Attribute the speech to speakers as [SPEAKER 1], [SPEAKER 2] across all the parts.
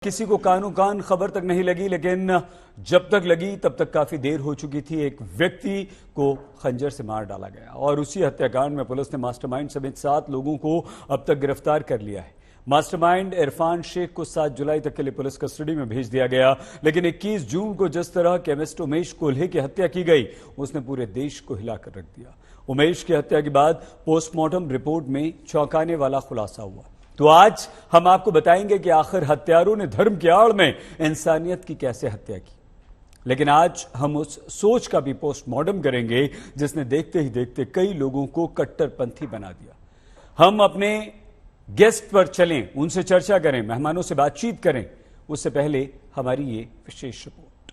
[SPEAKER 1] किसी को कानों कान खबर तक नहीं लगी, लेकिन जब तक लगी तब तक काफी देर हो चुकी थी। एक व्यक्ति को खंजर से मार डाला गया और उसी हत्याकांड में पुलिस ने मास्टरमाइंड समेत 7 लोगों को अब तक गिरफ्तार कर लिया है। मास्टरमाइंड इरफान शेख को 7 जुलाई तक के लिए पुलिस कस्टडी में भेज दिया गया, लेकिन 21 जून को जिस तरह केमिस्ट उमेश कोल्हे की हत्या की गई, उसने पूरे देश को हिलाकर रख दिया। उमेश की हत्या के बाद पोस्टमार्टम रिपोर्ट में चौंकाने वाला खुलासा हुआ। तो आज हम आपको बताएंगे कि आखिर हत्यारों ने धर्म की आड़ में इंसानियत की कैसे हत्या की। लेकिन आज हम उस सोच का भी पोस्टमार्टम करेंगे जिसने देखते ही देखते कई लोगों को कट्टरपंथी बना दिया। हम अपने गेस्ट पर चलें, उनसे चर्चा करें, मेहमानों से बातचीत करें। उससे पहले हमारी ये विशेष रिपोर्ट।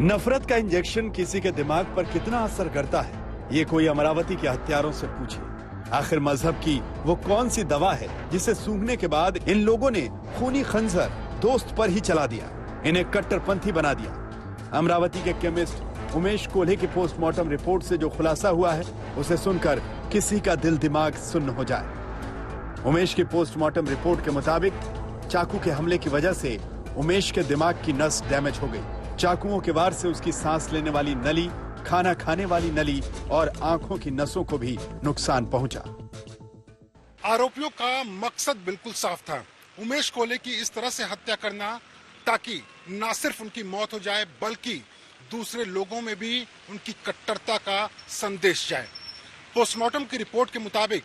[SPEAKER 2] नफरत का इंजेक्शन किसी के दिमाग पर कितना असर करता है, ये कोई अमरावती के हत्यारों से पूछे। आखिर मजहब की वो कौन सी दवा है जिसे सूंघने के बाद इन लोगों ने खूनी खंजर दोस्त पर ही चला दिया, इन्हें कट्टरपंथी बना दिया। अमरावती के केमिस्ट उमेश कोल्हे की पोस्टमार्टम रिपोर्ट से जो खुलासा हुआ है, उसे सुनकर किसी का दिल दिमाग सुन्न हो जाए। उमेश की पोस्टमार्टम रिपोर्ट के मुताबिक चाकू के हमले की वजह से उमेश के दिमाग की नस डैमेज हो गई। चाकुओं के वार से उसकी सांस लेने वाली नली, खाना खाने वाली नली और आंखों की नसों को भी नुकसान पहुंचा।
[SPEAKER 3] आरोपियों का मकसद बिल्कुल साफ था, उमेश कोल्हे की इस तरह से हत्या करना ताकि न सिर्फ उनकी मौत हो जाए बल्कि दूसरे लोगों में भी उनकी कट्टरता का संदेश जाए। पोस्टमार्टम की रिपोर्ट के मुताबिक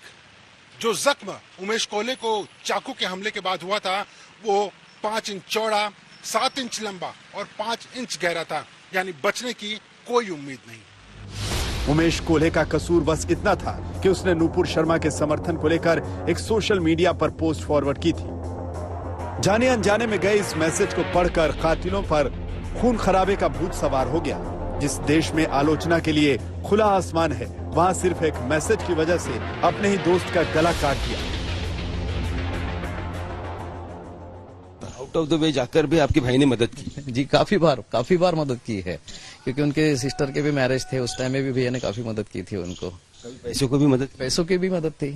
[SPEAKER 3] जो जख्म उमेश कोल्हे को चाकू के हमले के बाद हुआ था, वो 5 इंच चौड़ा, 7 इंच लंबा और 5 इंच गहरा था, यानी बचने की कोई उम्मीद नहीं।
[SPEAKER 2] उमेश कोल्हे का कसूर बस इतना था कि उसने नूपुर शर्मा के समर्थन को लेकर एक सोशल मीडिया पर पोस्ट फॉरवर्ड की थी। जाने अनजाने में गए इस मैसेज को पढ़कर कातिलों पर खून खराबे का भूत सवार हो गया। जिस देश में आलोचना के लिए खुला आसमान है, वहां सिर्फ एक मैसेज की वजह से अपने ही दोस्त का गला काट दिया।
[SPEAKER 4] आउट ऑफ द वे जाकर भी आपके भाई ने मदद की?
[SPEAKER 5] जी, काफी बार मदद की है, क्योंकि उनके सिस्टर के भी मैरिज थे, उस टाइम में भी भैया ने काफी मदद की थी उनको।
[SPEAKER 4] पैसों की भी मदद
[SPEAKER 5] थी,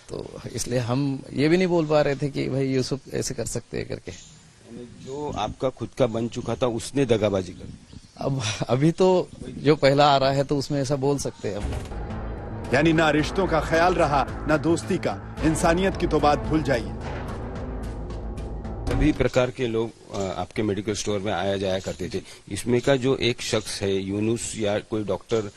[SPEAKER 5] तो इसलिए हम ये भी नहीं बोल पा रहे थे कि भाई यूसुफ ऐसे कर सकते हैं करके।
[SPEAKER 4] जो आपका खुद का बन चुका था उसने दगाबाजी कर,
[SPEAKER 5] अब अभी तो जो पहला आ रहा है तो उसमें ऐसा बोल सकते हैं हम।
[SPEAKER 2] यानी ना रिश्तों का ख्याल रहा, ना दोस्ती का। इंसानियत की तो बात भूल जाइए।
[SPEAKER 4] सभी प्रकार के लोग आपके मेडिकल स्टोर में आया जाया करते थे। इसमें का जो एक शख्स है यूनुस या कोई डॉक्टर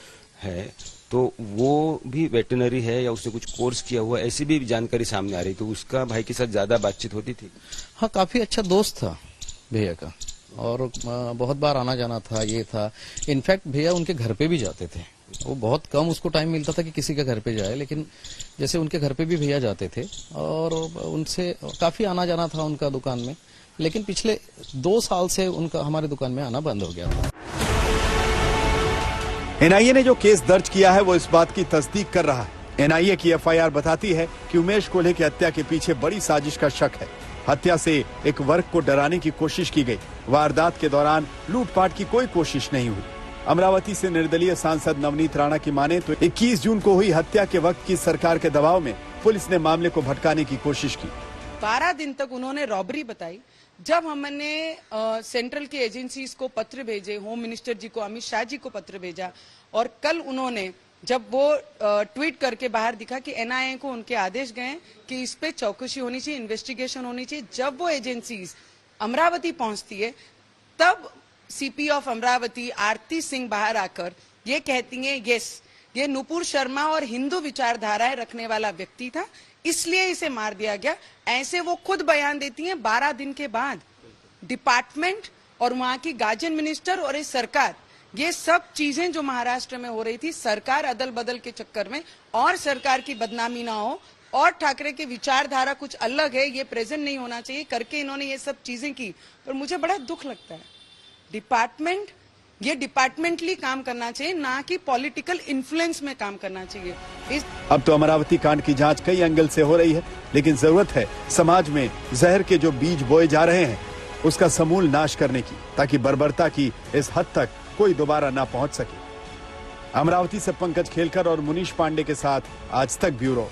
[SPEAKER 4] है, तो वो भी वेटरनरी है या उसने कुछ कोर्स किया हुआ, ऐसी भी जानकारी सामने आ रही। तो उसका भाई के साथ ज्यादा बातचीत होती थी?
[SPEAKER 5] हाँ, काफी अच्छा दोस्त था भैया का और बहुत बार आना जाना था, ये था। इनफैक्ट भैया उनके घर पे भी जाते थे। वो बहुत कम उसको टाइम मिलता था कि किसी के घर पे जाए, लेकिन जैसे उनके घर पे भी भैया जाते थे और उनसे काफी आना जाना था उनका दुकान में। लेकिन पिछले 2 साल से उनका हमारे दुकान में आना बंद हो गया था।
[SPEAKER 2] एनआईए ने जो केस दर्ज किया है वो इस बात की तस्दीक कर रहा है। एनआईए की एफआईआर बताती है कि उमेश कोल्हे की हत्या के पीछे बड़ी साजिश का शक है। हत्या से एक वर्ग को डराने की कोशिश की गई। वारदात के दौरान लूटपाट की कोई कोशिश नहीं हुई। अमरावती से निर्दलीय सांसद नवनीत राणा की माने तो 21 जून को हुई हत्या के वक्त की सरकार के दबाव में पुलिस ने मामले को भटकाने की कोशिश की।
[SPEAKER 6] 12 दिन तक उन्होंने रॉबरी बताई। जब हमने सेंट्रल की एजेंसीज को पत्र भेजे, होम मिनिस्टर जी को, अमित शाह जी को पत्र भेजा, और कल उन्होंने जब वो ट्वीट करके बाहर दिखा कि एनआईए को उनके आदेश गए कि इस पे चौकसी होनी चाहिए, इन्वेस्टिगेशन होनी चाहिए। जब वो एजेंसीज अमरावती पहुंचती है, तब सीपी ऑफ अमरावती आरती सिंह बाहर आकर ये कहती हैं, यस, ये नूपुर शर्मा और हिंदू विचारधाराएं रखने वाला व्यक्ति था, इसलिए इसे मार दिया गया। ऐसे वो खुद बयान देती हैं 12 दिन के बाद। डिपार्टमेंट और वहां की गार्जियन मिनिस्टर और इस सरकार, ये सब चीजें जो महाराष्ट्र में हो रही थी, सरकार अदल बदल के चक्कर में, और सरकार की बदनामी ना हो और ठाकरे की विचारधारा कुछ अलग है, ये प्रेजेंट नहीं होना चाहिए करके इन्होंने ये सब चीजें की। पर मुझे बड़ा दुख लगता है। डिपार्टमेंट, ये डिपार्टमेंटली काम करना चाहिए, ना कि पॉलिटिकल इन्फ्लुएंस में काम करना चाहिए।
[SPEAKER 2] अब तो अमरावती कांड की जांच कई एंगल से हो रही है, लेकिन जरूरत है समाज में जहर के जो बीज बोए जा रहे हैं उसका समूल नाश करने की, ताकि बर्बरता की इस हद तक कोई दोबारा ना पहुंच सके। अमरावती से पंकज खेलकर और मुनीश पांडे के साथ आज तक ब्यूरो।